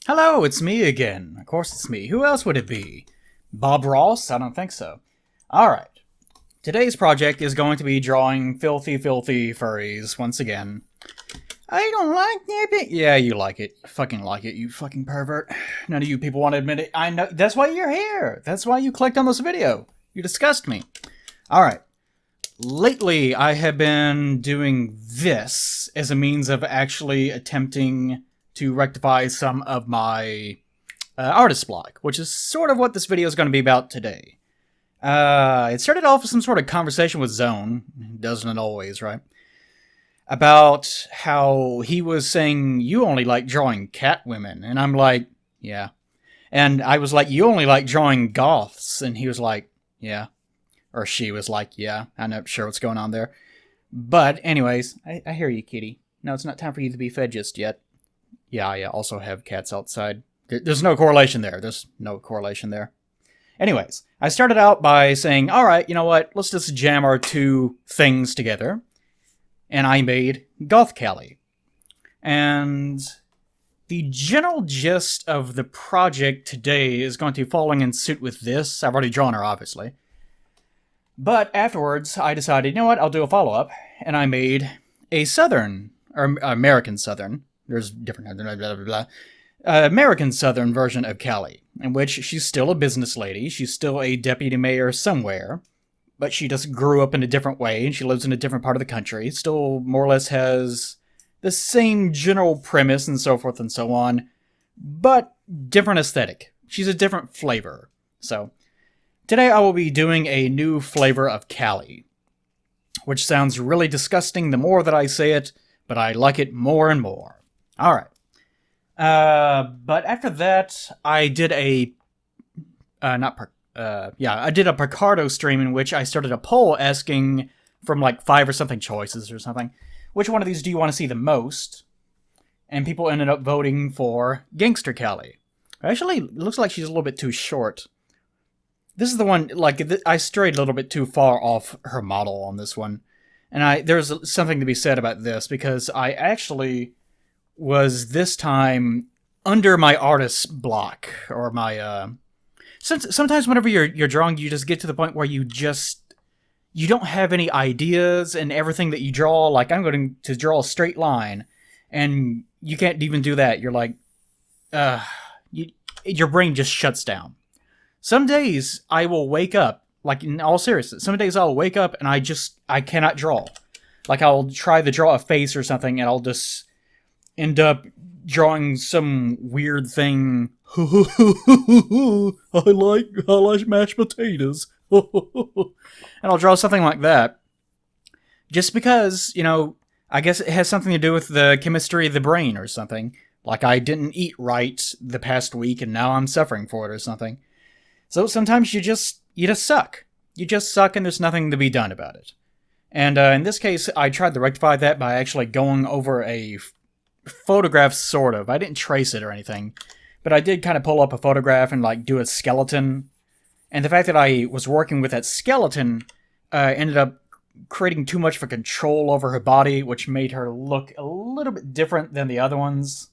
Hello, it's me again. Of course it's me. Who else would it be? Bob Ross? I don't think so. Alright. Today's project is going to be drawing filthy furries once again. I don't like it. Yeah, you like it. Fucking like it, you fucking pervert. None of you people want to admit it. I know. That's why you're here. That's why you clicked on this video. You disgust me. Alright. Lately, I have been doing this as a means of actually attempting to rectify some of my artist block, which is sort of what this video is going to be about today. It started off with some sort of conversation with Zone, doesn't it always, right? About how he was saying, you only like drawing cat women, and I'm like, yeah. And I was like, you only like drawing goths, and he was like, yeah. Or she was like, yeah, I'm not sure what's going on there. But anyways, I hear you, kitty. No, it's not time for you to be fed just yet. Yeah, I also have cats outside. There's no correlation there. There's no correlation there. Anyways, I started out by saying, alright, you know what, let's just jam our two things together. And I made Goth Callie. And the general gist of the project today is going to be falling in suit with this. I've already drawn her, obviously. But afterwards, I decided, you know what, I'll do a follow-up. And I made a Southern, or American Southern, there's different, blah, blah, blah, blah, American Southern version of Callie, in which she's still a business lady, she's still a deputy mayor somewhere, but she just grew up in a different way, and she lives in a different part of the country, still more or less has the same general premise and so forth and so on, but different aesthetic. She's a different flavor. So, today I will be doing a new flavor of Callie, which sounds really disgusting the more that I say it, but I like it more and more. Alright. But after that, I did a... I did a Picardo stream in which I started a poll asking from like 5 or something choices or something, which one of these do you want to see the most? And people ended up voting for Gangster Callie. Actually, it looks like she's a little bit too short. This is the one, like, I strayed a little bit too far off her model on this one. And there's something to be said about this, because I actually was this time under my artist block, or my, sometimes whenever you're drawing, you just get to the point where you don't have any ideas, and everything that you draw, like, I'm going to draw a straight line, and you can't even do that. You're like, your brain just shuts down. Some days, I will wake up, like, in all seriousness, some days I'll wake up and I cannot draw. Like, I'll try to draw a face or something, and I'll just end up drawing some weird thing. I like mashed potatoes. And I'll draw something like that. Just because, you know, I guess it has something to do with the chemistry of the brain or something. Like, I didn't eat right the past week, and now I'm suffering for it or something. So sometimes you just suck. You just suck, and there's nothing to be done about it. And in this case, I tried to rectify that by actually going over a photograph, sort of. I didn't trace it or anything, but I did kind of pull up a photograph and like do a skeleton. And the fact that I was working with that skeleton ended up creating too much of a control over her body, which made her look a little bit different than the other ones.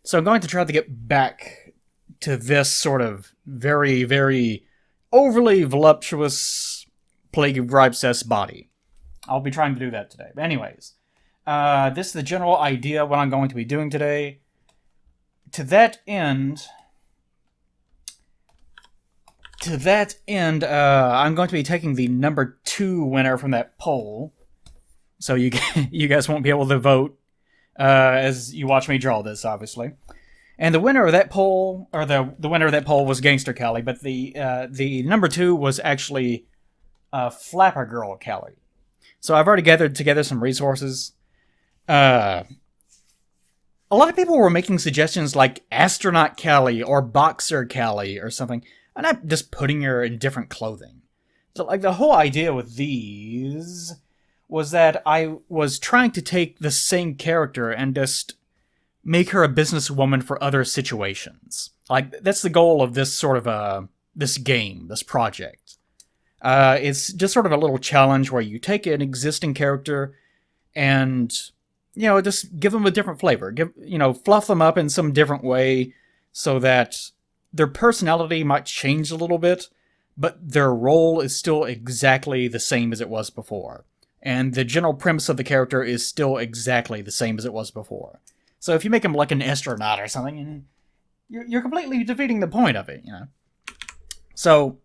So I'm going to try to get back to this sort of very, very overly voluptuous Plague of Gripe-esque body. I'll be trying to do that today. But anyways, this is the general idea of what I'm going to be doing today. To that end, I'm going to be taking the number 2 winner from that poll. So you guys won't be able to vote as you watch me draw this, obviously. And the winner of that poll, or the winner of that poll was Gangster Callie, but the number 2 was actually Flapper Girl Callie. So I've already gathered together some resources. A lot of people were making suggestions like Astronaut Callie or Boxer Callie or something. And I'm just putting her in different clothing. So like the whole idea with these was that I was trying to take the same character and just make her a businesswoman for other situations. Like, that's the goal of this sort of, this game, this project. It's just sort of a little challenge where you take an existing character and just give them a different flavor. Fluff them up in some different way so that their personality might change a little bit, but their role is still exactly the same as it was before. And the general premise of the character is still exactly the same as it was before. So if you make him like an astronaut or something, you're completely defeating the point of it, So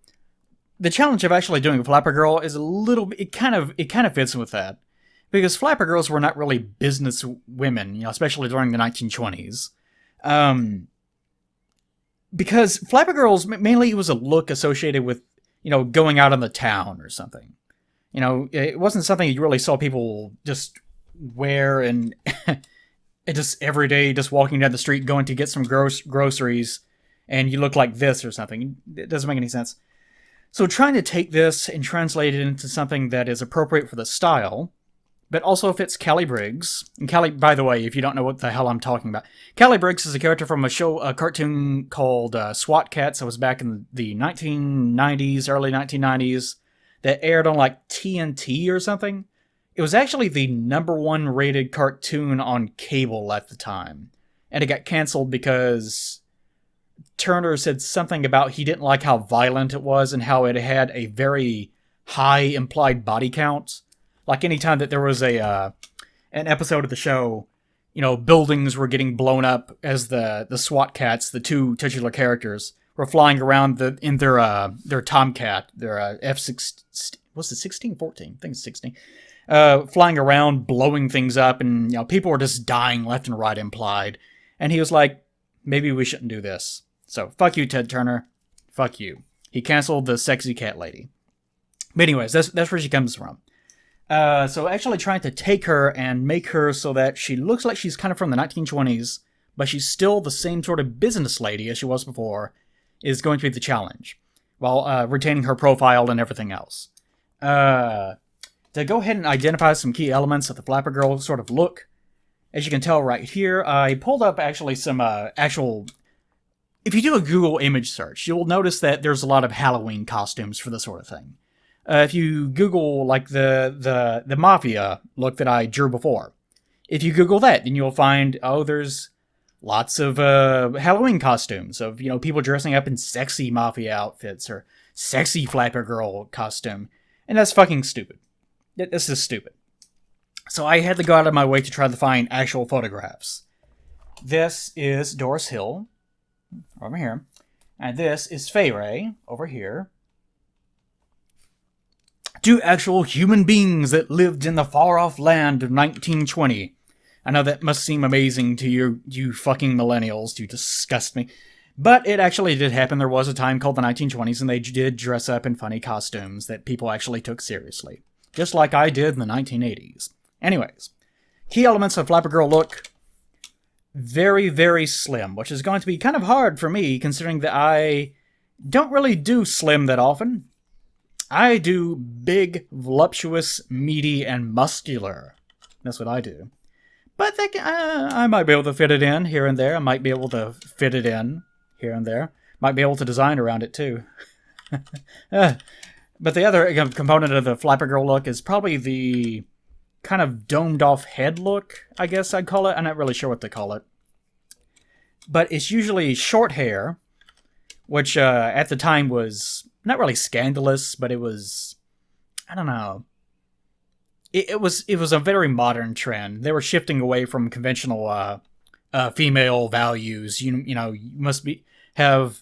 the challenge of actually doing a Flapper Girl is a little bit, it kind of fits with that. Because Flapper Girls were not really business women, especially during the 1920s. Because Flapper Girls, mainly it was a look associated with, going out on the town or something. It wasn't something you really saw people just wear and just every day, just walking down the street, going to get some groceries, and you look like this or something. It doesn't make any sense. So trying to take this and translate it into something that is appropriate for the style, but also fits Callie Briggs. And Callie, by the way, if you don't know what the hell I'm talking about, Callie Briggs is a character from a cartoon called SWAT Cats that was back in the 1990s, early 1990s, that aired on like TNT or something. It was actually the #1 rated cartoon on cable at the time. And it got canceled because Turner said something about he didn't like how violent it was and how it had a very high implied body count. Like anytime that there was an episode of the show, buildings were getting blown up as the SWAT Cats, the two titular characters, were flying around in their Tomcat, their F-16, what's it, 16, 14? I think it's 16. Flying around, blowing things up, and people were just dying left and right implied. And he was like, maybe we shouldn't do this. So, fuck you, Ted Turner. Fuck you. He canceled the sexy cat lady. But anyways, that's where she comes from. So actually trying to take her and make her so that she looks like she's kind of from the 1920s, but she's still the same sort of business lady as she was before, is going to be the challenge, while retaining her profile and everything else. To go ahead and identify some key elements of the Flapper Girl sort of look, as you can tell right here, I pulled up actually some actual... If you do a Google image search, you'll notice that there's a lot of Halloween costumes for this sort of thing. If you Google, like, the Mafia look that I drew before, if you Google that, then you'll find, there's lots of Halloween costumes of, people dressing up in sexy Mafia outfits or sexy Flapper Girl costume. And that's fucking stupid. This is stupid. So I had to go out of my way to try to find actual photographs. This is Doris Hill, over here. And this is Fay Ray, over here. Two actual human beings that lived in the far-off land of 1920. I know that must seem amazing to you fucking millennials. You disgust me. But it actually did happen. There was a time called the 1920s, and they did dress up in funny costumes that people actually took seriously. Just like I did in the 1980s. Anyways, key elements of Flapper Girl look. Very, very slim, which is going to be kind of hard for me, considering that I don't really do slim that often. I do big, voluptuous, meaty, and muscular. That's what I do. But I might be able to fit it in here and there. I might be able to fit it in here and there. Might be able to design around it too. But the other component of the Flapper Girl look is probably the kind of domed off head look, I guess I'd call it. I'm not really sure what to call it. But it's usually short hair, which at the time was not really scandalous, but it was, I don't know. It was a very modern trend. They were shifting away from conventional female values. You must have.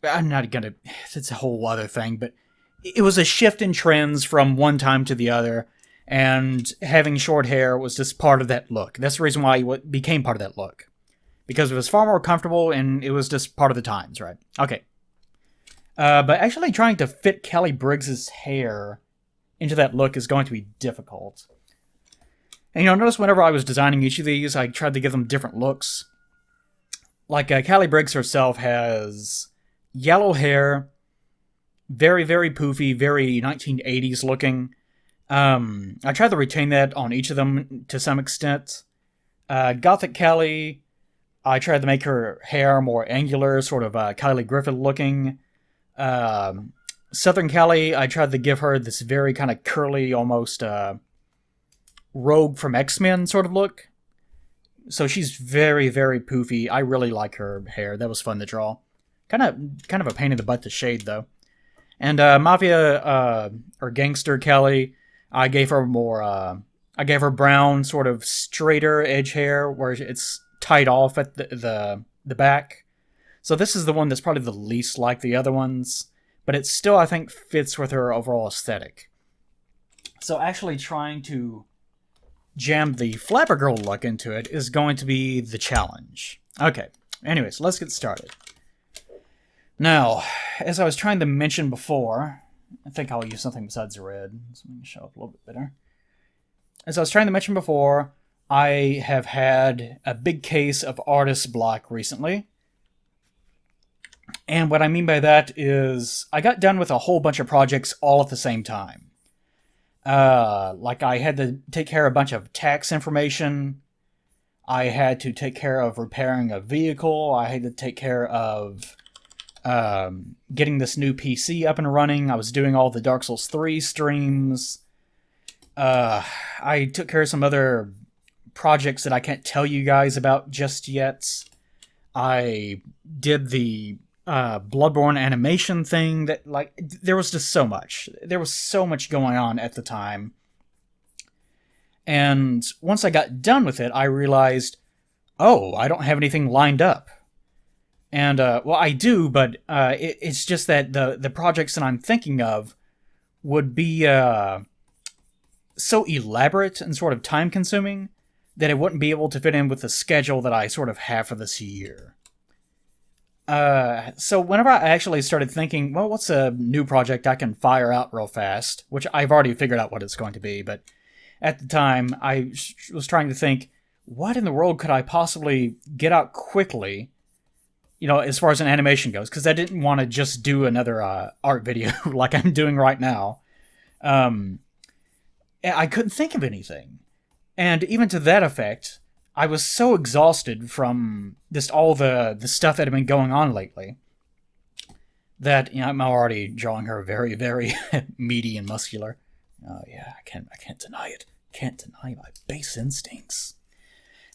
I'm not gonna. It's a whole other thing, but it was a shift in trends from one time to the other, and having short hair was just part of that look. That's the reason why it became part of that look, because it was far more comfortable and it was just part of the times, right? Okay. But actually trying to fit Callie Briggs' hair into that look is going to be difficult. And notice whenever I was designing each of these, I tried to give them different looks. Like, Callie Briggs herself has yellow hair, very, very poofy, very 1980s looking. I tried to retain that on each of them to some extent. Gothic Callie, I tried to make her hair more angular, sort of Kylie Griffith looking. Southern Callie, I tried to give her this very kind of curly, almost Rogue from X-Men sort of look. So she's very, very poofy. I really like her hair. That was fun to draw. Kind of a pain in the butt to shade, though. And Mafia or Gangster Kelly, I gave her brown, sort of straighter edge hair where it's tied off at the back. So this is the one that's probably the least like the other ones, but it still, I think, fits with her overall aesthetic. So actually trying to jam the Flapper Girl look into it is going to be the challenge. Okay, anyways, let's get started. Now, as I was trying to mention before, I think I'll use something besides the red, so let me show up a little bit better. As I was trying to mention before, I have had a big case of artist block recently. And what I mean by that is I got done with a whole bunch of projects all at the same time. Like I had to take care of a bunch of tax information. I had to take care of repairing a vehicle. I had to take care of getting this new PC up and running. I was doing all the Dark Souls 3 streams. I took care of some other projects that I can't tell you guys about just yet. I did the Bloodborne animation thing that, like, there was just so much. There was so much going on at the time. And once I got done with it, I realized, oh, I don't have anything lined up. And, well, I do, but it's just that the projects that I'm thinking of would be so elaborate and sort of time-consuming that it wouldn't be able to fit in with the schedule that I sort of have for this year. So whenever I actually started thinking, well, what's a new project I can fire out real fast, which I've already figured out what it's going to be, but at the time I was trying to think, what in the world could I possibly get out quickly, as far as an animation goes, because I didn't want to just do another art video like I'm doing right now. I couldn't think of anything. And even to that effect, I was so exhausted from just all the stuff that had been going on lately that I'm already drawing her very, very meaty and muscular. Oh yeah, I can't deny it. Can't deny my base instincts.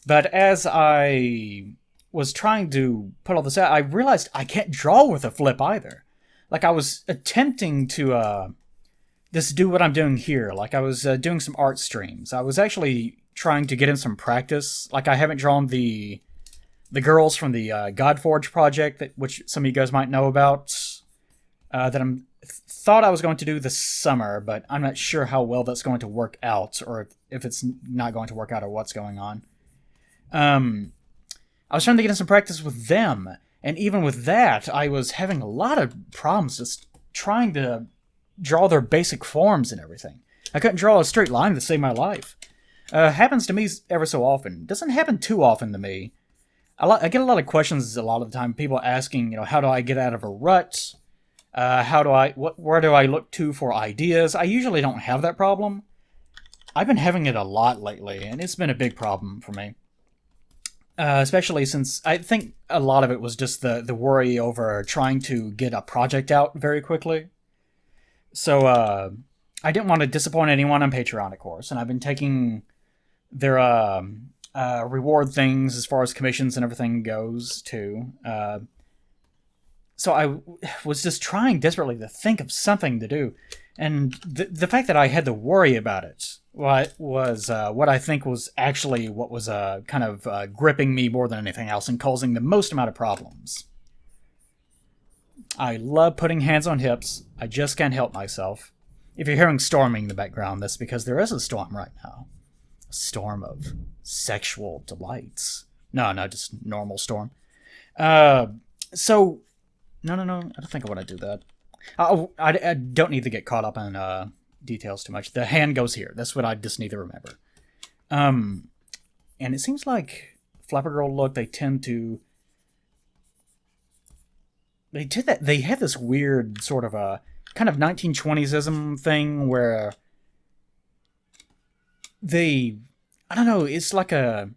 But as I was trying to put all this out, I realized I can't draw with a flip either. Like, I was attempting to just do what I'm doing here. Like, I was doing some art streams. I was actually trying to get in some practice. Like, I haven't drawn the girls from the Godforge project, which some of you guys might know about, that thought I was going to do this summer, but I'm not sure how well that's going to work out, or if it's not going to work out, or what's going on. I was trying to get in some practice with them, and even with that, I was having a lot of problems just trying to draw their basic forms and everything. I couldn't draw a straight line to save my life. Happens to me ever so often. Doesn't happen too often to me. I get a lot of questions a lot of the time. People asking, how do I get out of a rut? Where do I look to for ideas? I usually don't have that problem. I've been having it a lot lately, and it's been a big problem for me. Especially since I think a lot of it was just the worry over trying to get a project out very quickly. So I didn't want to disappoint anyone on Patreon, of course, and I've been taking their reward things as far as commissions and everything goes, too. So I was just trying desperately to think of something to do. And the fact that I had to worry about it was what I think was actually what was kind of gripping me more than anything else and causing the most amount of problems. I love putting hands on hips. I just can't help myself. If you're hearing storming in the background, that's because there is a storm right now. A storm of sexual delights. No, just normal storm. So, no, I don't think I want to do that. I don't need to get caught up in details too much. The hand goes here. That's what I just need to remember. And it seems like Flapper Girl look, they have this weird sort of a kind of 1920s-ism thing where I don't know, it's like the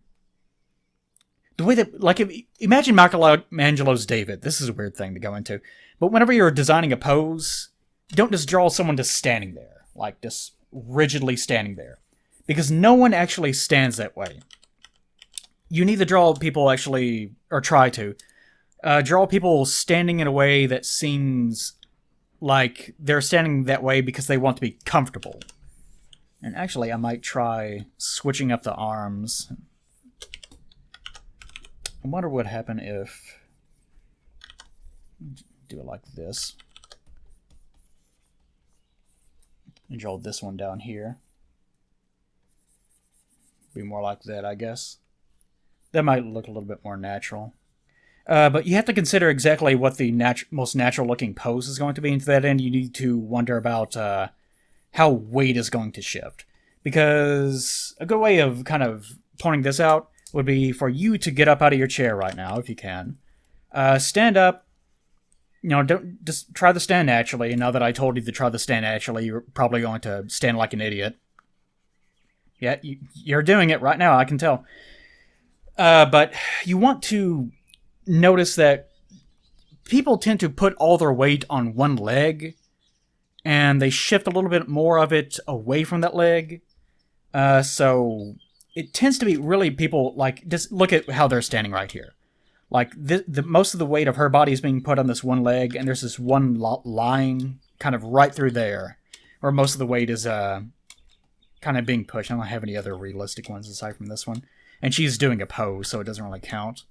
way that, like, imagine Michelangelo's David. This is a weird thing to go into. But whenever you're designing a pose, don't just draw someone just standing there, like just rigidly standing there. because no one actually stands that way. You need to draw people actually, or try to, draw people standing in a way that seems like they're standing that way because they want to be comfortable. And actually, I might try switching up the arms. I wonder what would happen if... do it like this. And draw this one down here. Be more like that, I guess. That might look a little bit more natural. But you have to consider exactly what the most natural looking pose is going to be. And to that end, you need to wonder about how weight is going to shift. Because a good way of kind of pointing this out would be for you to get up out of your chair right now, if you can. Stand up. You know, don't just try to stand naturally. Now that I told you to try to stand naturally, you're probably going to stand like an idiot. Yeah, you're doing it right now, I can tell. But you want to notice that people tend to put all their weight on one leg, and they shift a little bit more of it away from that leg. So it tends to be really people, like, just look at how they're standing right here. Like, the most of the weight of her body is being put on this one leg, and there's this one line kind of right through there, where most of the weight is kind of being pushed. I don't have any other realistic ones aside from this one. And she's doing a pose, so it doesn't really count.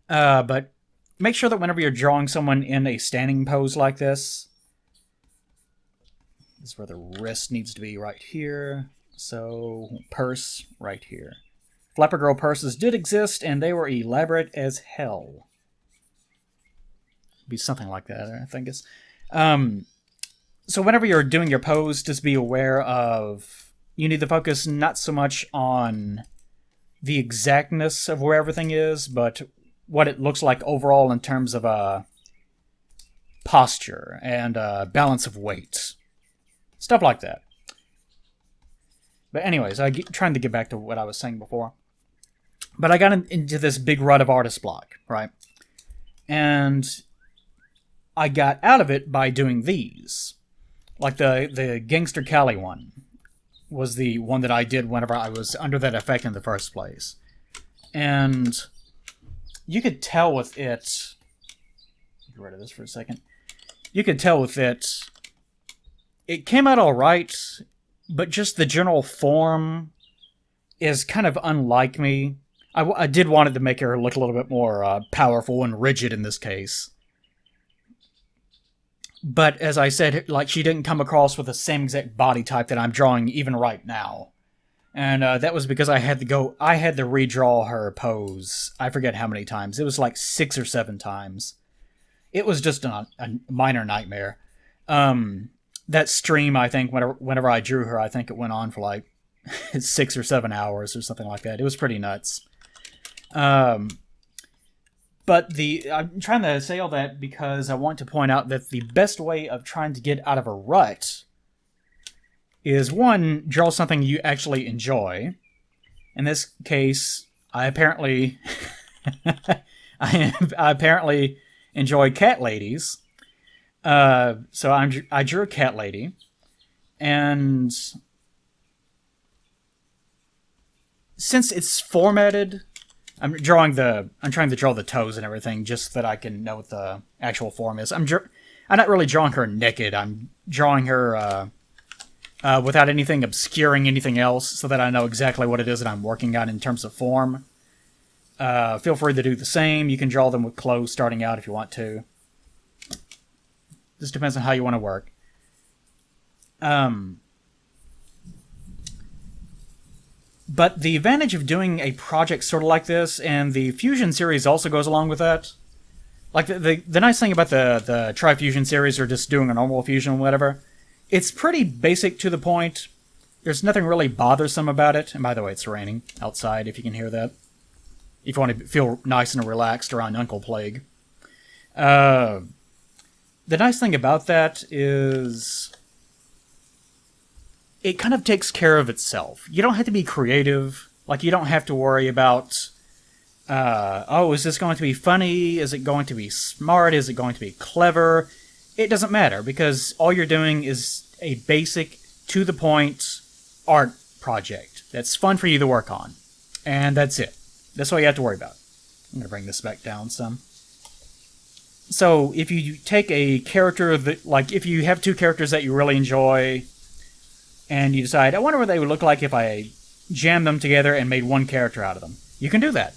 But make sure that whenever you're drawing someone in a standing pose like this is where the wrist needs to be, right here. So, purse, right here. Flapper Girl purses did exist, and they were elaborate as hell. Be something like that, I think it's. So whenever you're doing your pose, just be aware of... You need to focus not so much on the exactness of where everything is, but what it looks like overall in terms of posture and balance of weight. Stuff like that. But anyways, I'm trying to get back to what I was saying before. But I got into this big rut of artist block, right? And I got out of it by doing these. Like the Gangster Callie one was the one that I did whenever I was under that effect in the first place. And you could tell with it... Get rid of this for a second. You could tell with it... It came out alright, but just the general form is kind of unlike me. I did want it to make her look a little bit more powerful and rigid in this case. But as I said, like, she didn't come across with the same exact body type that I'm drawing even right now. And that was because I had to redraw her pose. I forget how many times. It was like 6 or 7 times. It was just a minor nightmare. That stream, I think, whenever I drew her, I think it went on for like 6 or 7 hours or something like that. It was pretty nuts. But I'm trying to say all that because I want to point out that the best way of trying to get out of a rut is, one, draw something you actually enjoy. In this case, I apparently I apparently enjoy cat ladies. So I drew a cat lady, and since it's formatted, I'm trying to draw the toes and everything just so that I can know what the actual form is. I'm not really drawing her naked. I'm drawing her without anything obscuring anything else so that I know exactly what it is that I'm working on in terms of form. Feel free to do the same. You can draw them with clothes starting out if you want to. This depends on how you want to work. But the advantage of doing a project sort of like this, and the Fusion series also goes along with that. Like, the nice thing about the Tri-Fusion series, or just doing a normal Fusion or whatever, it's pretty basic to the point. There's nothing really bothersome about it. And by the way, it's raining outside, if you can hear that. If you want to feel nice and relaxed around Uncle Plague. The nice thing about that is it kind of takes care of itself. You don't have to be creative. Like, you don't have to worry about, is this going to be funny? Is it going to be smart? Is it going to be clever? It doesn't matter, because all you're doing is a basic, to the point art project that's fun for you to work on. And that's it. That's all you have to worry about. I'm going to bring this back down some. So if you take a character that, like, if you have two characters that you really enjoy, and you decide, I wonder what they would look like if I jammed them together and made one character out of them. You can do that.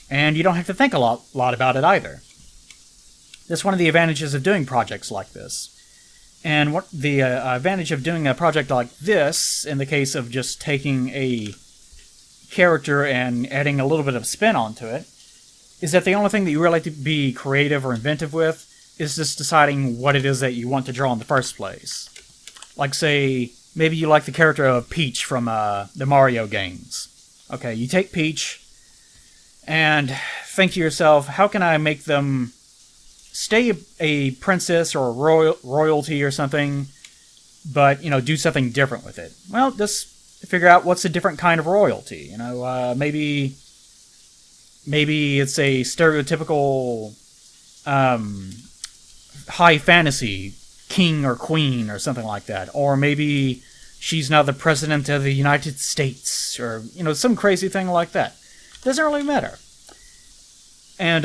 And you don't have to think a lot about it either. That's one of the advantages of doing projects like this. And what the advantage of doing a project like this, in the case of just taking a character and adding a little bit of spin onto it, is that the only thing that you really have to be creative or inventive with is just deciding what it is that you want to draw in the first place. Like, say, maybe you like the character of Peach from the Mario games. Okay, you take Peach and think to yourself, how can I make them stay a princess or a royalty or something, but, do something different with it? Well, just figure out what's a different kind of royalty. Maybe it's a stereotypical high fantasy king or queen or something like that. Or maybe she's now the president of the United States, or, some crazy thing like that. Doesn't really matter. And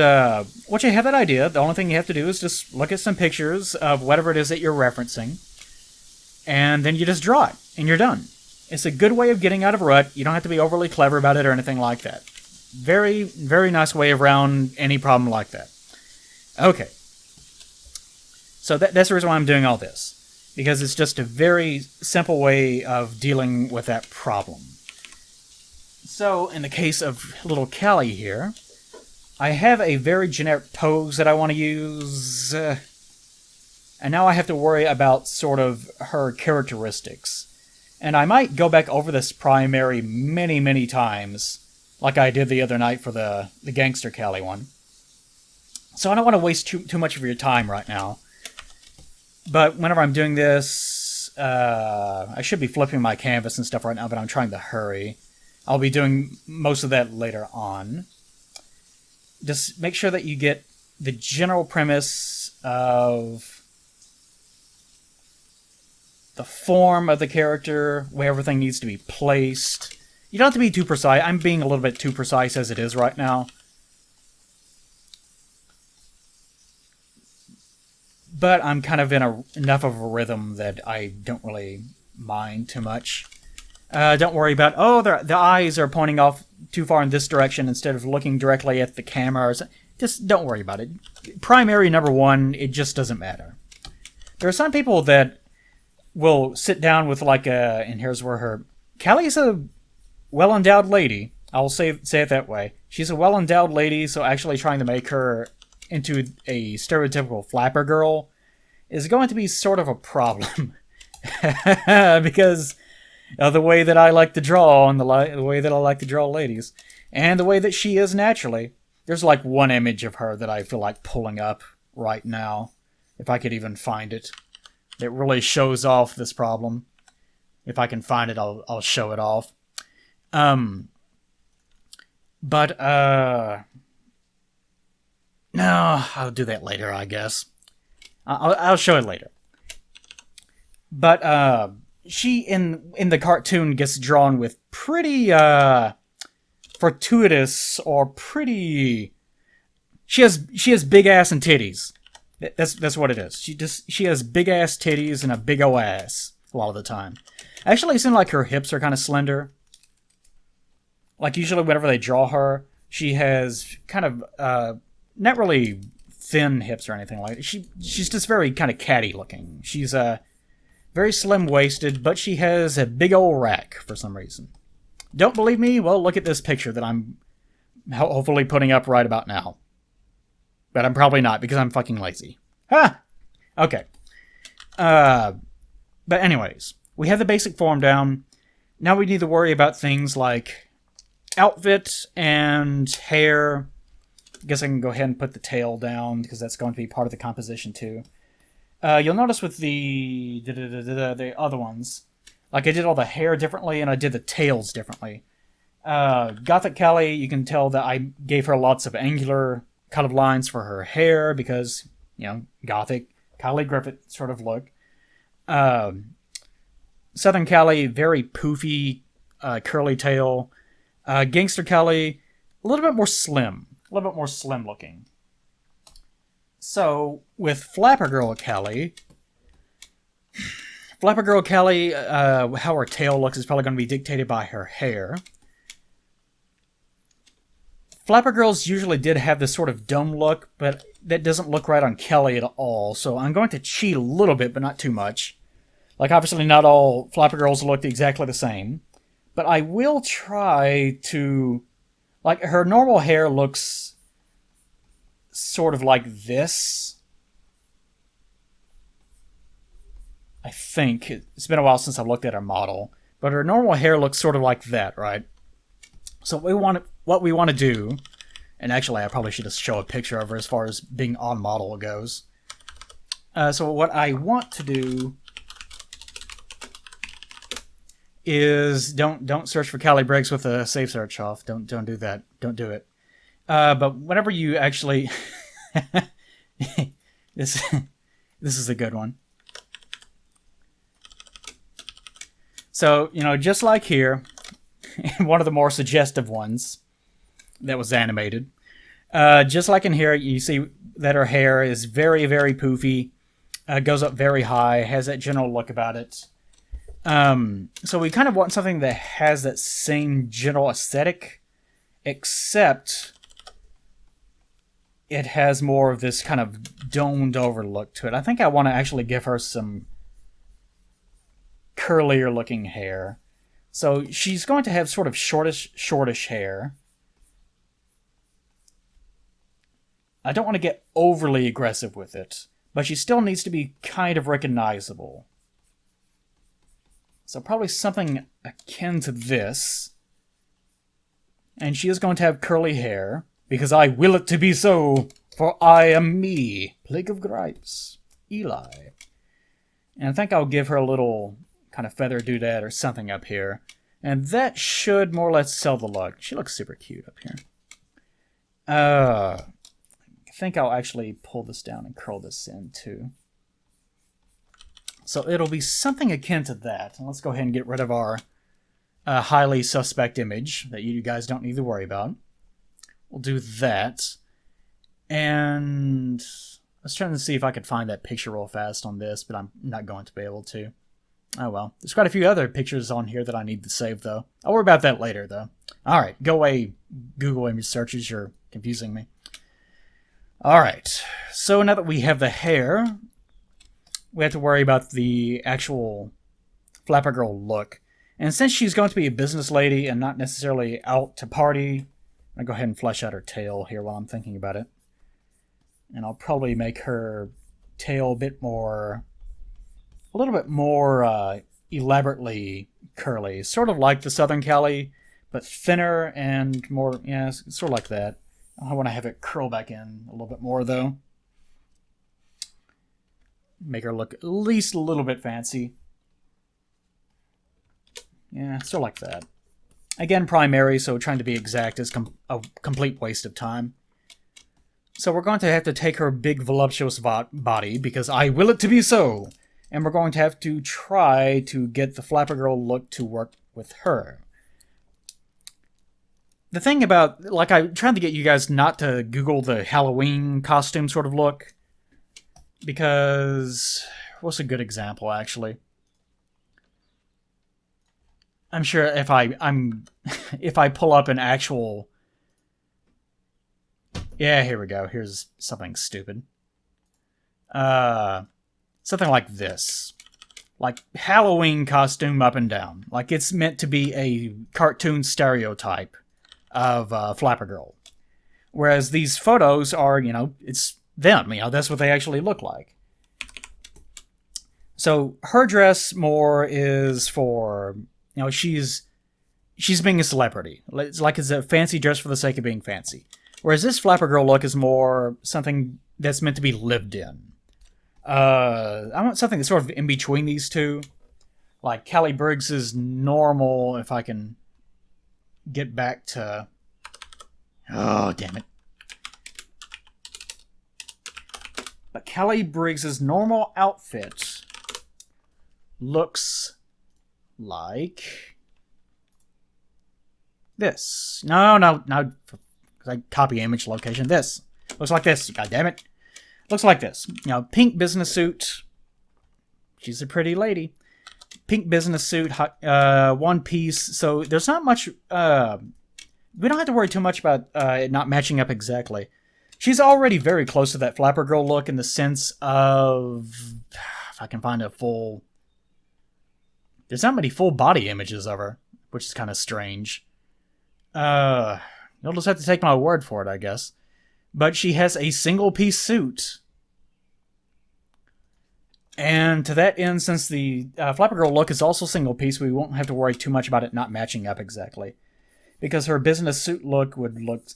once you have that idea, the only thing you have to do is just look at some pictures of whatever it is that you're referencing, and then you just draw it, and you're done. It's a good way of getting out of a rut. You don't have to be overly clever about it or anything like that. Very, very nice way around any problem like that. Okay. So that's the reason why I'm doing all this. Because it's just a very simple way of dealing with that problem. So, in the case of little Callie here, I have a very generic pose that I want to use. And now I have to worry about sort of her characteristics. And I might go back over this primary many, many times, like I did the other night for the Gangster Callie one. So I don't want to waste too much of your time right now. But whenever I'm doing this, I should be flipping my canvas and stuff right now, but I'm trying to hurry. I'll be doing most of that later on. Just make sure that you get the general premise of the form of the character, where everything needs to be placed. You don't have to be too precise. I'm being a little bit too precise as it is right now. But I'm kind of in enough of a rhythm that I don't really mind too much. Don't worry about, the eyes are pointing off too far in this direction instead of looking directly at the camera. Just don't worry about it. Primary number one, it just doesn't matter. There are some people that will sit down with and here's where her... Callie's a well-endowed lady. I'll say it that way. She's a well-endowed lady, so actually trying to make her into a stereotypical flapper girl is going to be sort of a problem. Because of the way that I like to draw, and the way that I like to draw ladies, and the way that she is naturally. There's one image of her that I feel like pulling up right now, if I could even find it. It really shows off this problem. If I can find it, I'll show it off. No, I'll do that later, I guess. I'll show it later. But, she, in the cartoon, gets drawn with pretty, fortuitous, or pretty... She has big ass and titties. That's what it is. She has big ass titties and a big ol' ass, a lot of the time. Actually, it seems like her hips are kind of slender. Usually whenever they draw her, she has kind of, not really thin hips or anything like that. She's just very kind of catty looking. She's very slim-waisted, but she has a big old rack for some reason. Don't believe me? Well, look at this picture that I'm hopefully putting up right about now. But I'm probably not, because I'm fucking lazy. Ha! Okay. But anyways, we have the basic form down. Now we need to worry about things like outfit and hair. I guess I can go ahead and put the tail down, because that's going to be part of the composition too. You'll notice with the other ones, I did all the hair differently, and I did the tails differently. Gothic Callie, you can tell that I gave her lots of angular kind of lines for her hair, because, Gothic, Callie Griffith sort of look. Southern Callie, very poofy, curly tail. Gangster Callie, a little bit more slim. A little bit more slim looking. So, with Flapper Girl Callie, how her tail looks is probably going to be dictated by her hair. Flapper Girls usually did have this sort of dome look, but that doesn't look right on Callie at all, so I'm going to cheat a little bit, but not too much. Like, obviously not all Flapper Girls look exactly the same, but I will try to... Like, her normal hair looks sort of like this. I think. It's been a while since I've looked at her model, but her normal hair looks sort of like that, right? So what we want to do, and actually I probably should just show a picture of her as far as being on model goes. So what I want to do is don't search for Callie Briggs with a safe search off. Don't do that. Don't do it. But whenever you actually this is a good one. So, you know, just like here, one of the more suggestive ones that was animated. Just like in here, you see that her hair is very, very poofy, goes up very high, has that general look about it. So we kind of want something that has that same general aesthetic, except it has more of this kind of domed over look to it. I think I want to actually give her some curlier looking hair. So she's going to have sort of shortish hair. I don't want to get overly aggressive with it, but she still needs to be kind of recognizable. So probably something akin to this. And she is going to have curly hair, because I will it to be so, for I am me, Plague of Gripes, Eli. And I think I'll give her a little kind of feather doodad or something up here. And that should more or less sell the look. She looks super cute up here. I think I'll actually pull this down and curl this in too. So it'll be something akin to that. And let's go ahead and get rid of our highly suspect image that you guys don't need to worry about. We'll do that. And I was trying to see if I could find that picture real fast on this, but I'm not going to be able to. Oh well. There's quite a few other pictures on here that I need to save, though. I'll worry about that later, though. Alright, go away, Google image searches. You're confusing me. Alright, so now that we have the hair, we have to worry about the actual Flapper Girl look. And since she's going to be a business lady and not necessarily out to party, I'll go ahead and flesh out her tail here while I'm thinking about it. And I'll probably make her tail a little bit more elaborately curly. Sort of like the Southern Callie, but thinner and more, yeah, sort of like that. I want to have it curl back in a little bit more, though. Make her look at least a little bit fancy. Yeah, sort of like that. Again, primary, so trying to be exact is a complete waste of time. So we're going to have to take her big voluptuous body, because I will it to be so. And we're going to have to try to get the Flapper Girl look to work with her. The thing about, like, I'm trying to get you guys not to Google the Halloween costume sort of look. Because, what's a good example, actually? I'm sure if I pull up an actual... Yeah, here we go. Here's something stupid. Something like this. Like, Halloween costume up and down. Like, it's meant to be a cartoon stereotype of Flapper Girl. Whereas these photos are, you know, it's them. You know, that's what they actually look like. So, her dress more is for, you know, she's being a celebrity. It's like it's a fancy dress for the sake of being fancy. Whereas this Flapper Girl look is more something that's meant to be lived in. I want something that's sort of in between these two. Like Callie Briggs is normal, if I can get back to... Oh, damn it. But Callie Briggs' normal outfit looks like this. No. I copy image location. This looks like this. God damn it. Looks like this. Pink business suit. She's a pretty lady. Pink business suit, one piece. So there's not much. We don't have to worry too much about it not matching up exactly. She's already very close to that Flapper Girl look in the sense of, if I can find a full. There's not many full body images of her, which is kind of strange. You'll just have to take my word for it, I guess. But she has a single piece suit. And to that end, since the Flapper Girl look is also single piece, we won't have to worry too much about it not matching up exactly. Because her business suit look would look,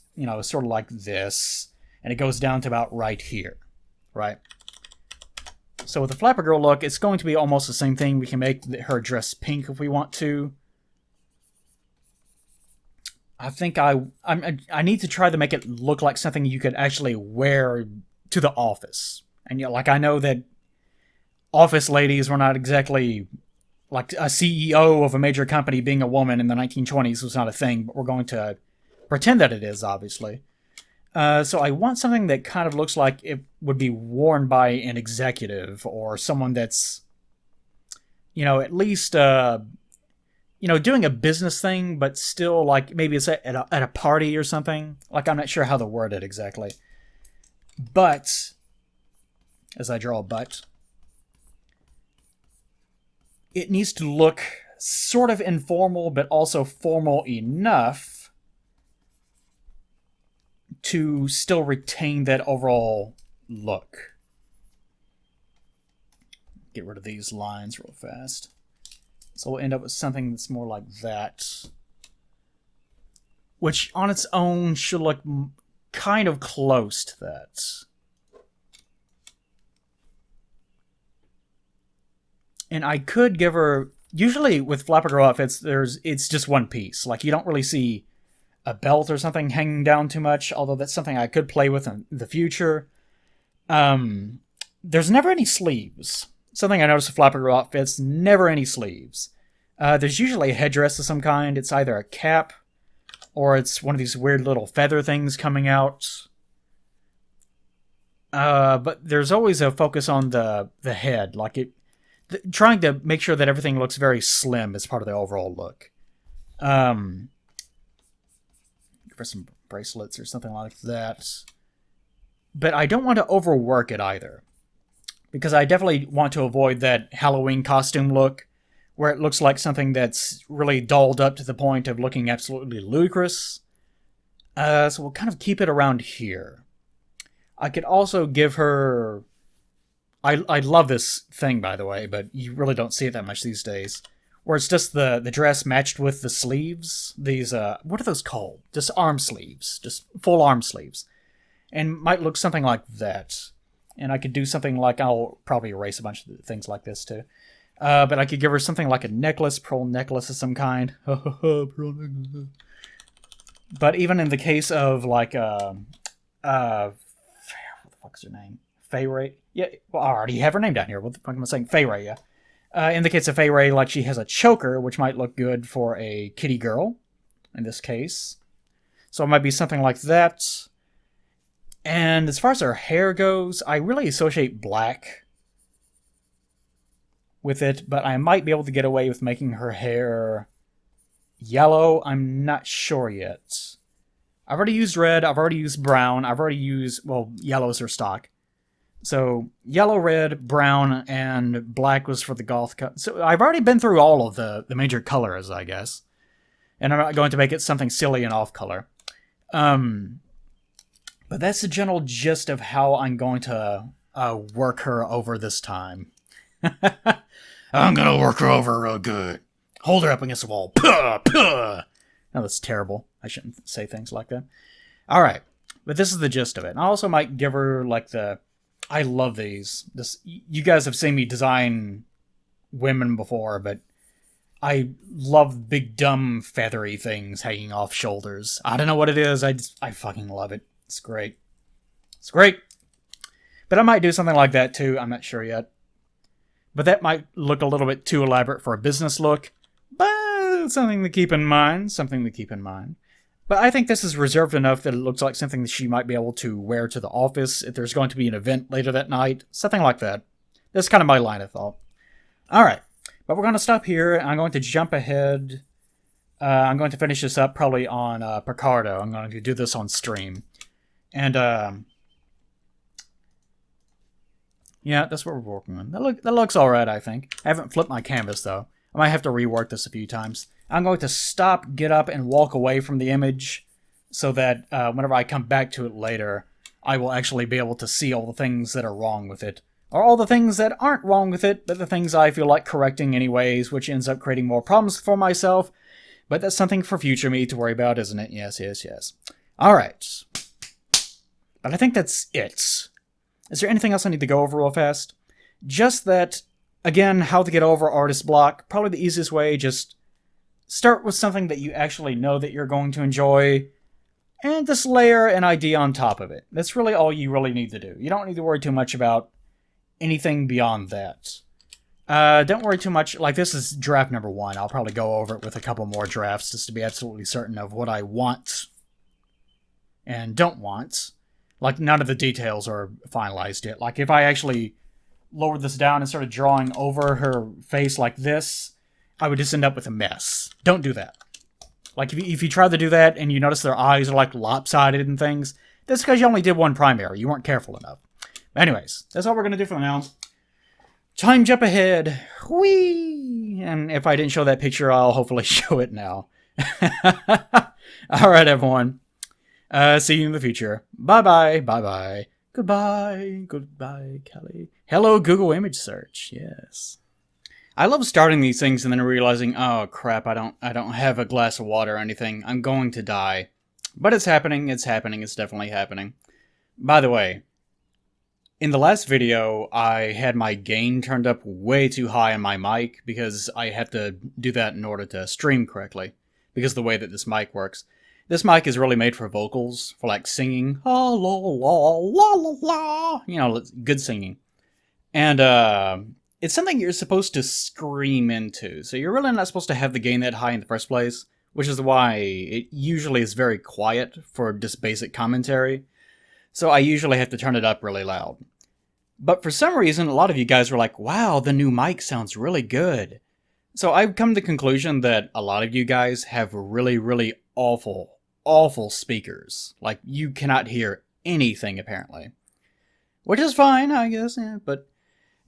sort of like this. And it goes down to about right here. Right? So with the Flapper Girl look, it's going to be almost the same thing. We can make her dress pink if we want to. I think I need to try to make it look like something you could actually wear to the office. And I know that office ladies were not exactly like a CEO of a major company being a woman in the 1920s was not a thing, but we're going to pretend that it is, obviously. So I want something that kind of looks like it would be worn by an executive or someone that's, at least, doing a business thing, but still like maybe it's at a party or something. Like I'm not sure how to word it exactly. But, as I draw a but, it needs to look sort of informal, but also formal enough to still retain that overall look. Get rid of these lines real fast. So we'll end up with something that's more like that. Which on its own should look kind of close to that. And I could give her... Usually with Flapper Girl outfits, it's just one piece. Like you don't really see a belt or something hanging down too much, although that's something I could play with in the future. There's never any sleeves. Something I noticed with Flapper Girl outfits, never any sleeves. There's usually a headdress of some kind. It's either a cap, or it's one of these weird little feather things coming out. But there's always a focus on the head, like trying to make sure that everything looks very slim as part of the overall look. For some bracelets or something like that. But I don't want to overwork it either. Because I definitely want to avoid that Halloween costume look where it looks like something that's really dolled up to the point of looking absolutely ludicrous. So we'll kind of keep it around here. I could also give her... I love this thing, by the way, but you really don't see it that much these days. Where it's just the dress matched with the sleeves. These, what are those called? Just arm sleeves. Just full arm sleeves. And might look something like that. And I could do something like, I'll probably erase a bunch of things like this too. But I could give her something like a necklace, pearl necklace of some kind. Pearl necklace. But even in the case of like, what the fuck's her name? Fay Ray? Yeah, well, I already have her name down here. What the fuck am I saying? Fay Ray, yeah. In the case of Fay Ray, like she has a choker, which might look good for a kitty girl, in this case. So it might be something like that. And as far as her hair goes, I really associate black with it, but I might be able to get away with making her hair yellow. I'm not sure yet. I've already used red, I've already used brown, I've already used, well, yellow's her stock. So, yellow, red, brown, and black was for the goth cut. So, I've already been through all of the major colors, I guess. And I'm not going to make it something silly and off-color. But that's the general gist of how I'm going to work her over this time. I'm going to work her over real good. Hold her up against the wall. Puh, puh. No, that's terrible. I shouldn't say things like that. Alright, but this is the gist of it. And I also might give her, like, I love these. You guys have seen me design women before, but I love big, dumb, feathery things hanging off shoulders. I don't know what it is. I fucking love it. It's great. It's great. But I might do something like that too. I'm not sure yet. But that might look a little bit too elaborate for a business look. Something to keep in mind. Something to keep in mind. But I think this is reserved enough that it looks like something that she might be able to wear to the office if there's going to be an event later that night. Something like that. That's kind of my line of thought. Alright. But we're going to stop here. I'm going to jump ahead. I'm going to finish this up probably on Picardo. I'm going to do this on stream. And, yeah, that's what we're working on. That looks alright, I think. I haven't flipped my canvas, though. I might have to rework this a few times. I'm going to stop, get up, and walk away from the image so that whenever I come back to it later, I will actually be able to see all the things that are wrong with it. Or all the things that aren't wrong with it, but the things I feel like correcting anyways, which ends up creating more problems for myself. But that's something for future me to worry about, isn't it? Yes, yes, yes. Alright. But I think that's it. Is there anything else I need to go over real fast? Just that, again, how to get over artist block. Probably the easiest way, just start with something that you actually know that you're going to enjoy, and just layer an idea on top of it. That's really all you really need to do. You don't need to worry too much about anything beyond that. Don't worry too much. Like, this is draft number 1. I'll probably go over it with a couple more drafts just to be absolutely certain of what I want and don't want. Like, none of the details are finalized yet. Like, if I actually lowered this down and started drawing over her face like this, I would just end up with a mess. Don't do that. Like, if you try to do that and you notice their eyes are, like, lopsided and things, that's because you only did one primary. You weren't careful enough. Anyways, that's all we're going to do for now. Time jump ahead. Whee! And if I didn't show that picture, I'll hopefully show it now. Alright, everyone. See you in the future. Bye-bye. Bye-bye. Goodbye. Goodbye, Callie. Hello, Google image search. Yes. I love starting these things and then realizing, oh crap, I don't have a glass of water or anything. I'm going to die. But it's happening. It's happening. It's definitely happening. By the way, in the last video, I had my gain turned up way too high on my mic because I have to do that in order to stream correctly. Because of the way that this mic works. This mic is really made for vocals, for like singing. La la la la la la. You know, good singing. And it's something you're supposed to scream into. So you're really not supposed to have the gain that high in the first place. Which is why it usually is very quiet for just basic commentary. So I usually have to turn it up really loud. But for some reason, a lot of you guys were like, wow, the new mic sounds really good. So I've come to the conclusion that a lot of you guys have really, really awful speakers. Like, you cannot hear anything, apparently. Which is fine, I guess, yeah, but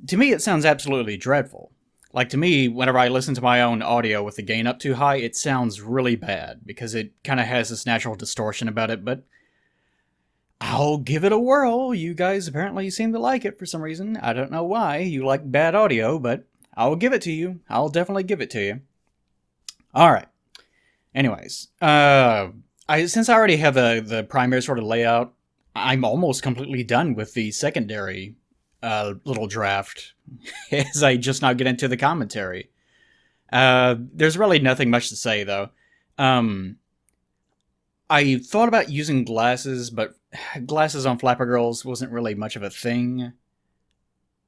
to me it sounds absolutely dreadful. Like, to me, whenever I listen to my own audio with the gain up too high, it sounds really bad, because it kind of has this natural distortion about it, but I'll give it a whirl. You guys apparently seem to like it for some reason. I don't know why you like bad audio, but I'll give it to you. I'll definitely give it to you. Alright. Anyways, since I already have the primary sort of layout, I'm almost completely done with the secondary little draft as I just now get into the commentary. There's really nothing much to say, though. I thought about using glasses, but glasses on Flapper Girls wasn't really much of a thing.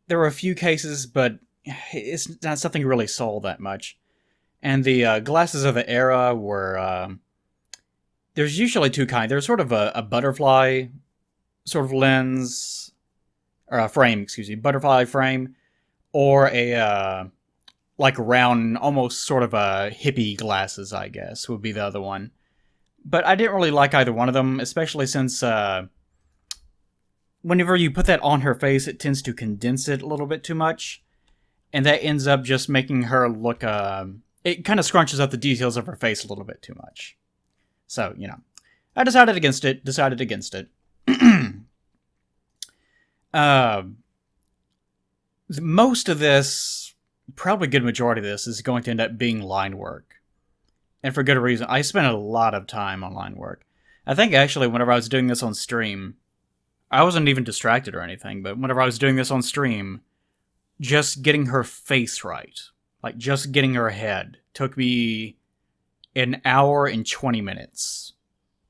There were a few cases, but it's not something really sold that much. And the glasses of the era were... there's usually two kinds. There's sort of a butterfly sort of lens, or a frame, excuse me, butterfly frame, or a like round, almost sort of a hippie glasses, I guess, would be the other one. But I didn't really like either one of them, especially since whenever you put that on her face, it tends to condense it a little bit too much, and that ends up just making her look, it kind of scrunches up the details of her face a little bit too much. So, you know, I decided against it. Most of this, probably a good majority of this, is going to end up being line work. And for good reason. I spent a lot of time on line work. I think actually whenever I was doing this on stream, I wasn't even distracted or anything, but whenever I was doing this on stream, just getting her face right, like just getting her head, took me an hour and 20 minutes.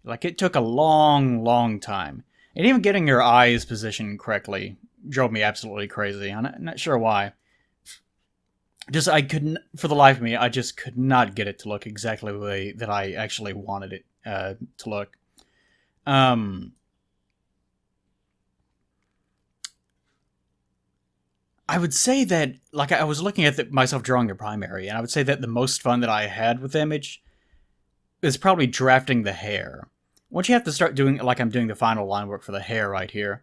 Like, it took a long time. And even getting her eyes positioned correctly drove me absolutely crazy. I'm not sure why. just I couldn't, for the life of me, I just could not get it to look exactly the way that I actually wanted it to look. I would say that, like, I was looking at myself drawing a primary, and I would say that the most fun that I had with the image is probably drafting the hair. Once you have to start doing, like I'm doing the final line work for the hair right here,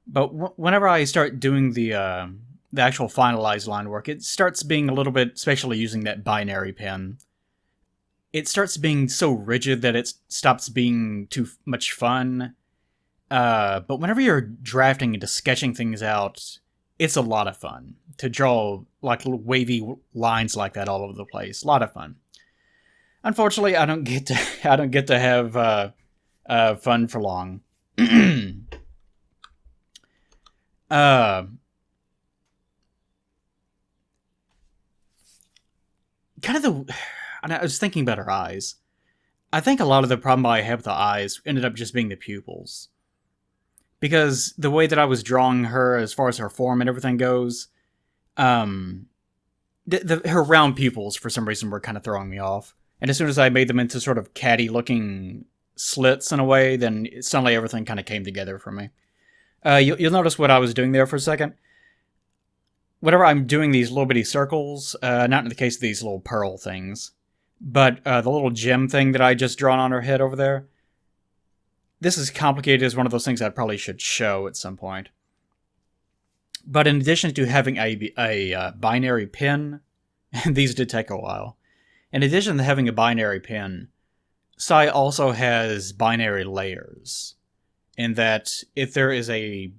but whenever I start doing the actual finalized line work, it starts being a little bit, especially using that binary pen, it starts being so rigid that it stops being too much fun. But whenever you're drafting and just sketching things out, it's a lot of fun to draw like little wavy lines like that all over the place. A lot of fun. Unfortunately, I don't get to have fun for long. Kind of the... I was thinking about her eyes. I think a lot of the problem I have with the eyes ended up just being the pupils. Because the way that I was drawing her, as far as her form and everything goes, her round pupils, for some reason, were kind of throwing me off. And as soon as I made them into sort of catty-looking slits in a way, then suddenly everything kind of came together for me. You'll notice what I was doing there for a second. Whenever I'm doing these little bitty circles, not in the case of these little pearl things, but the little gem thing that I just drawn on her head over there, this is complicated as one of those things I probably should show at some point. But in addition to having a binary pin, and these did take a while, in addition to having a binary pin, Sai also has binary layers, in that if there is a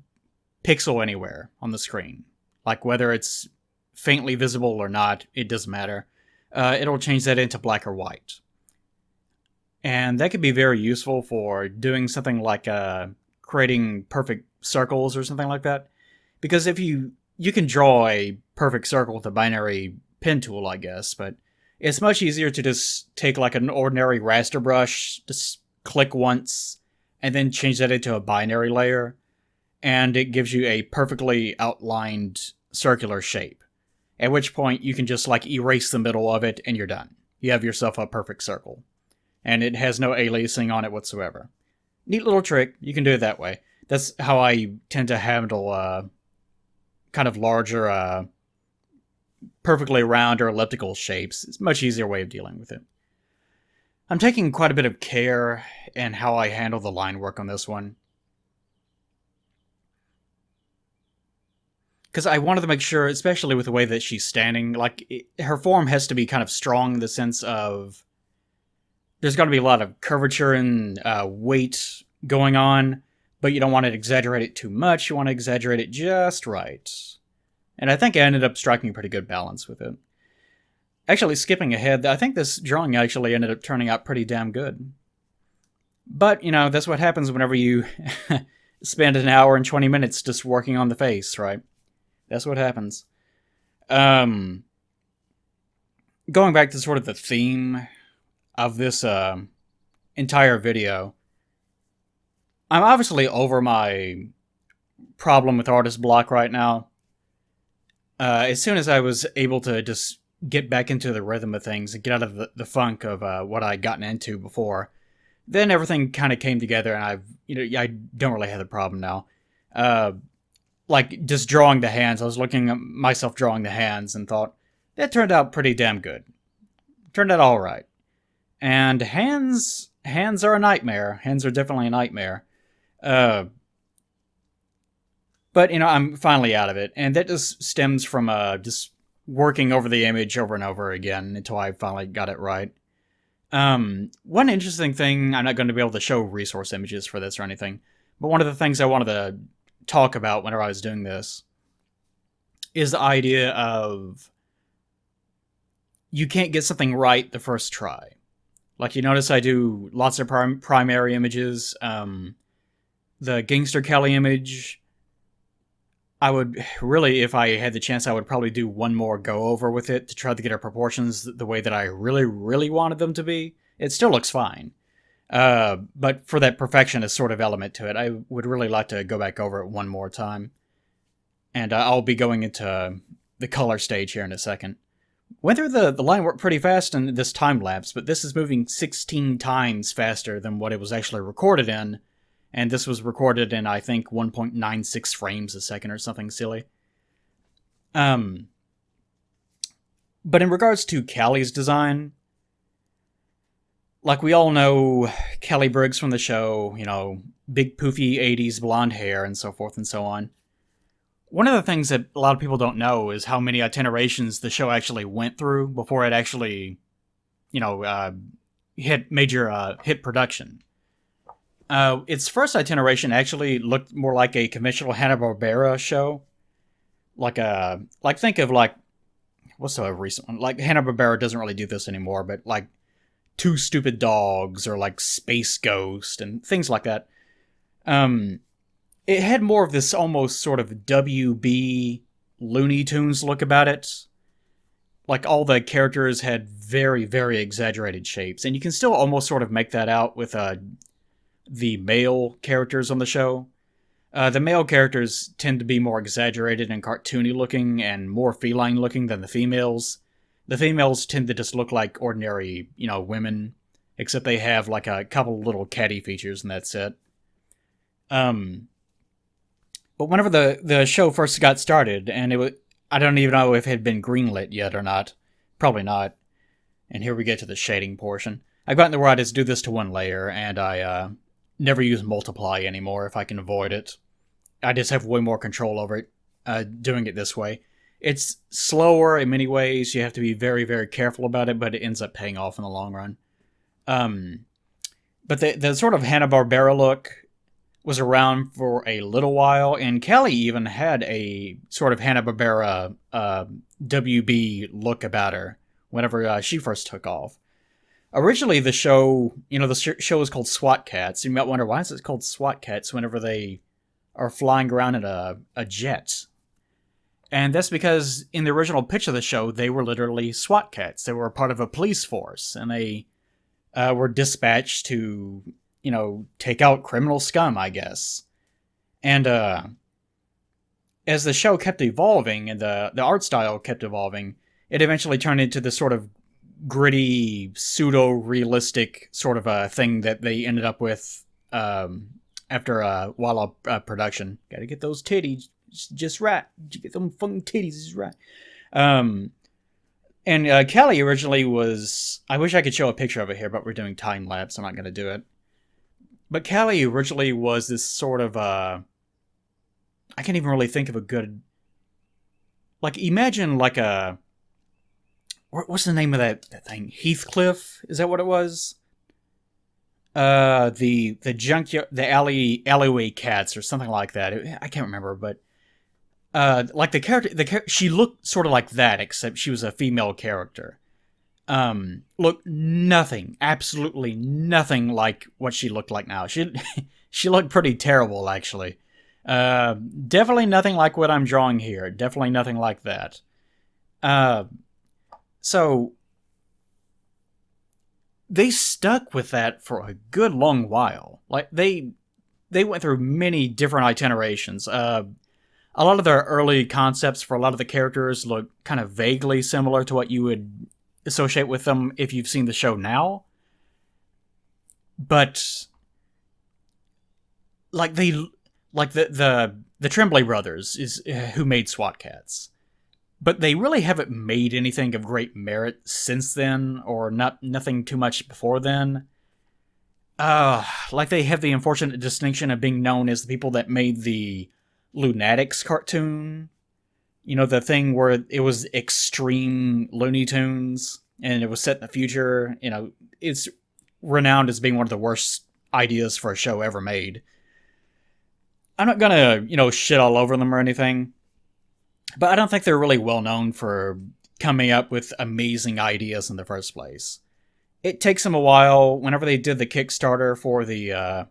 pixel anywhere on the screen, like whether it's faintly visible or not, it doesn't matter, it'll change that into black or white. And that could be very useful for doing something like creating perfect circles or something like that. Because if you can draw a perfect circle with a binary pen tool, I guess, but it's much easier to just take like an ordinary raster brush, just click once, and then change that into a binary layer, and it gives you a perfectly outlined circular shape. At which point you can just like erase the middle of it and you're done. You have yourself a perfect circle. And it has no aliasing on it whatsoever. Neat little trick. You can do it that way. That's how I tend to handle kind of larger, perfectly round or elliptical shapes. It's a much easier way of dealing with it. I'm taking quite a bit of care in how I handle the line work on this one. Because I wanted to make sure, especially with the way that she's standing, like, her form has to be kind of strong in the sense of there's got to be a lot of curvature and weight going on, but you don't want to exaggerate it too much. You want to exaggerate it just right. And I think I ended up striking a pretty good balance with it. Actually, skipping ahead, I think this drawing actually ended up turning out pretty damn good. But, you know, that's what happens whenever you spend an hour and 20 minutes just working on the face, right? That's what happens. Going back to sort of the theme of this entire video, I'm obviously over my problem with artist block right now. As soon as I was able to just get back into the rhythm of things and get out of the funk of what I'd gotten into before, then everything kind of came together, and I don't really have the problem now. Like just drawing the hands, I was looking at myself drawing the hands and thought that turned out pretty damn good. Turned out all right. And hands are a nightmare. Hands are definitely a nightmare. But, you know, I'm finally out of it. And that just stems from just working over the image over and over again until I finally got it right. One interesting thing, I'm not going to be able to show resource images for this or anything, but one of the things I wanted to talk about whenever I was doing this is the idea of you can't get something right the first try. Like, you notice I do lots of primary images. The Gangster Kelly image, I would really, if I had the chance, I would probably do one more go over with it to try to get her proportions the way that I really, really wanted them to be. It still looks fine. But for that perfectionist sort of element to it, I would really like to go back over it one more time. And I'll be going into the color stage here in a second. Went through the line work pretty fast in this time lapse, but this is moving 16 times faster than what it was actually recorded in, and this was recorded in, I think, 1.96 frames a second or something silly. But in regards to Callie's design, like we all know Callie Briggs from the show, big poofy 80s blonde hair and so forth and so on. One of the things that a lot of people don't know is how many iterations the show actually went through before it actually, hit major hit production. Its first iteration actually looked more like a conventional Hanna-Barbera show. Think of what's the recent one? Like Hanna-Barbera doesn't really do this anymore, but like Two Stupid Dogs or like Space Ghost and things like that. It had more of this almost sort of WB Looney Tunes look about it. Like all the characters had very, very exaggerated shapes, and you can still almost sort of make that out with the male characters on the show. The male characters tend to be more exaggerated and cartoony looking and more feline looking than the females. The females tend to just look like ordinary, women, except they have like a couple little catty features and that's it. But whenever the show first got started, and I don't even know if it had been greenlit yet or not. Probably not. And here we get to the shading portion. I've gotten to where I just do this to one layer, and I never use multiply anymore if I can avoid it. I just have way more control over it doing it this way. It's slower in many ways. You have to be very, very careful about it, but it ends up paying off in the long run. But the sort of Hanna-Barbera look was around for a little while, and Callie even had a sort of Hanna-Barbera WB look about her whenever she first took off. Originally, the show, the show was called SWAT Cats. You might wonder, why is it called SWAT Cats whenever they are flying around in a jet? And that's because in the original pitch of the show, they were literally SWAT Cats. They were part of a police force, and they were dispatched to take out criminal scum, I guess. And as the show kept evolving and the art style kept evolving, it eventually turned into this sort of gritty, pseudo-realistic sort of a thing that they ended up with after a while of production. Gotta get those titties just right. Get them fucking titties just right. And Callie originally was... I wish I could show a picture of it here, but we're doing time-lapse. I'm not going to do it. But Callie originally was this sort of, I can't even really think of a good... imagine a... What's the name of that thing? Heathcliff? Is that what it was? The junkyard... The alleyway cats or something like that. I can't remember, but... the character... she looked sort of like that, except she was a female character. Look, nothing, absolutely nothing like what she looked like now. She looked pretty terrible, actually. Definitely nothing like what I'm drawing here. Definitely nothing like that. So they stuck with that for a good long while. Like they went through many different itinerations. A lot of their early concepts for a lot of the characters look kind of vaguely similar to what you would associate with them if you've seen the show now. But the Tremblay brothers is who made SWAT Cats. But they really haven't made anything of great merit since then, or nothing too much before then. They have the unfortunate distinction of being known as the people that made the Lunatics cartoon. The thing where it was extreme Looney Tunes, and it was set in the future. It's renowned as being one of the worst ideas for a show ever made. I'm not gonna, shit all over them or anything, but I don't think they're really well known for coming up with amazing ideas in the first place. It takes them a while. Whenever they did the Kickstarter for the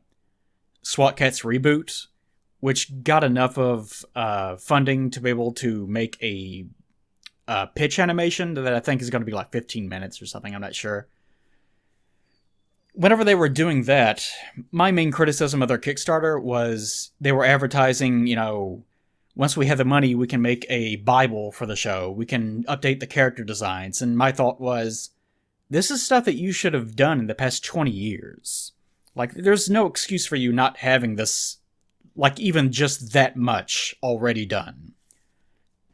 SWAT Cats reboot, which got enough of funding to be able to make a pitch animation that I think is going to be like 15 minutes or something, I'm not sure. Whenever they were doing that, my main criticism of their Kickstarter was they were advertising, once we have the money, we can make a Bible for the show. We can update the character designs. And my thought was, this is stuff that you should have done in the past 20 years. Like, there's no excuse for you not having this, like, even just that much already done.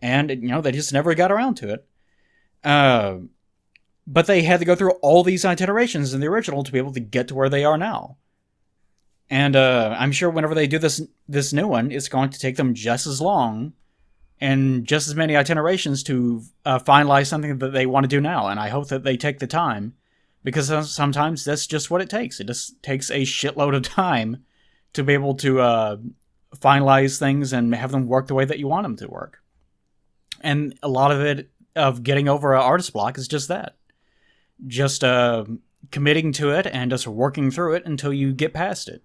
And, you know, they just never got around to it. But they had to go through all these iterations in the original to be able to get to where they are now. And I'm sure whenever they do this new one, it's going to take them just as long and just as many iterations to finalize something that they want to do now. And I hope that they take the time, because sometimes that's just what it takes. It just takes a shitload of time to be able to finalize things and have them work the way that you want them to work. And a lot of it, of getting over an artist block, is just that. Just committing to it and just working through it until you get past it.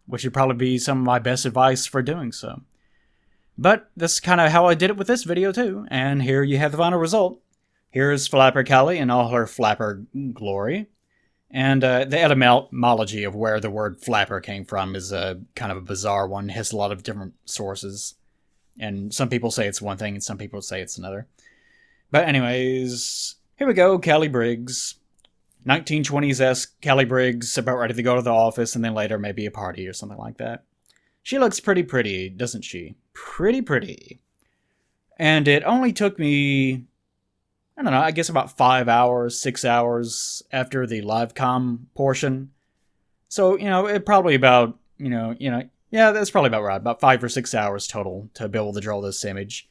Which would probably be some of my best advice for doing so. But that's kind of how I did it with this video too, and here you have the final result. Here's Flapper Callie in all her flapper glory. And the etymology of where the word flapper came from is kind of a bizarre one. It has a lot of different sources. And some people say it's one thing, and some people say it's another. But anyways, here we go, Callie Briggs. 1920s-esque Callie Briggs, about ready to go to the office, and then later maybe a party or something like that. She looks pretty, doesn't she? Pretty. And it only took me, I don't know, I guess about 5 hours, 6 hours after the live com portion. So, you know, it probably about, yeah, that's probably about right. About 5 or 6 hours total to be able to draw this image.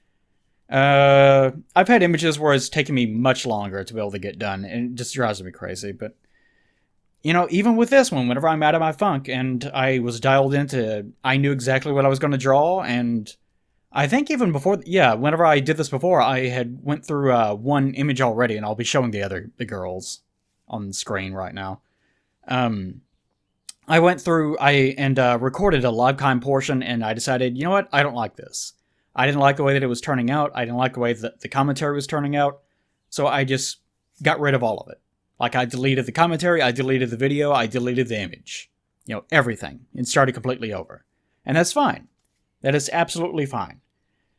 I've had images where it's taken me much longer to be able to get done, and it just drives me crazy, but, you know, even with this one, whenever I'm out of my funk, and I was dialed into, I knew exactly what I was going to draw, and I think even before, yeah, whenever I did this before, I had went through, one image already, and I'll be showing the girls on the screen right now. I went through, and recorded a live time portion, and I decided, you know what, I don't like this. I didn't like the way that it was turning out. I didn't like the way that the commentary was turning out. So I just got rid of all of it. Like, I deleted the commentary, I deleted the video, I deleted the image. You know, everything. And started completely over. And that's fine. That is absolutely fine.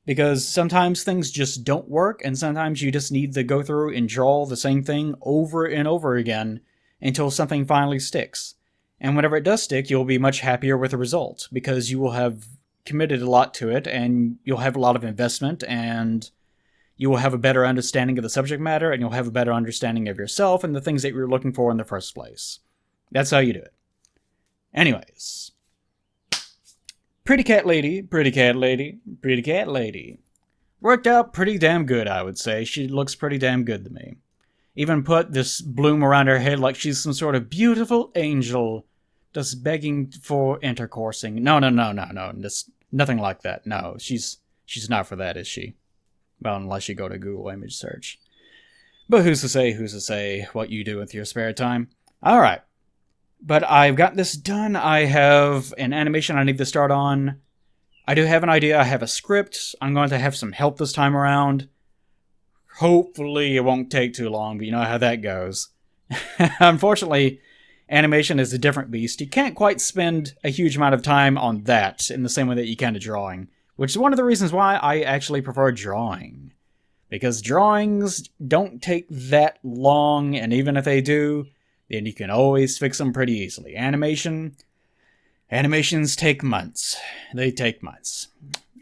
Because sometimes things just don't work, and sometimes you just need to go through and draw the same thing over and over again until something finally sticks. And whenever it does stick, you'll be much happier with the result, because you will have committed a lot to it, and you'll have a lot of investment, and you will have a better understanding of the subject matter, and you'll have a better understanding of yourself and the things that you're looking for in the first place. That's how you do it. Anyways. Pretty cat lady. Worked out pretty damn good, I would say. She looks pretty damn good to me. Even put this bloom around her head like she's some sort of beautiful angel just begging for intercoursing. No. Just nothing like that. No, she's not for that, is she? Well, unless you go to Google image search. But who's to say what you do with your spare time? Alright. But I've got this done. I have an animation I need to start on. I do have an idea. I have a script. I'm going to have some help this time around. Hopefully it won't take too long, but you know how that goes. Unfortunately, animation is a different beast. You can't quite spend a huge amount of time on that in the same way that you can to drawing, which is one of the reasons why I actually prefer drawing. Because drawings don't take that long, and even if they do, then you can always fix them pretty easily. Animations take months. They take months.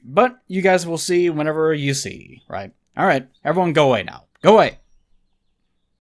But you guys will see whenever you see, right? Alright, everyone go away now. Go away!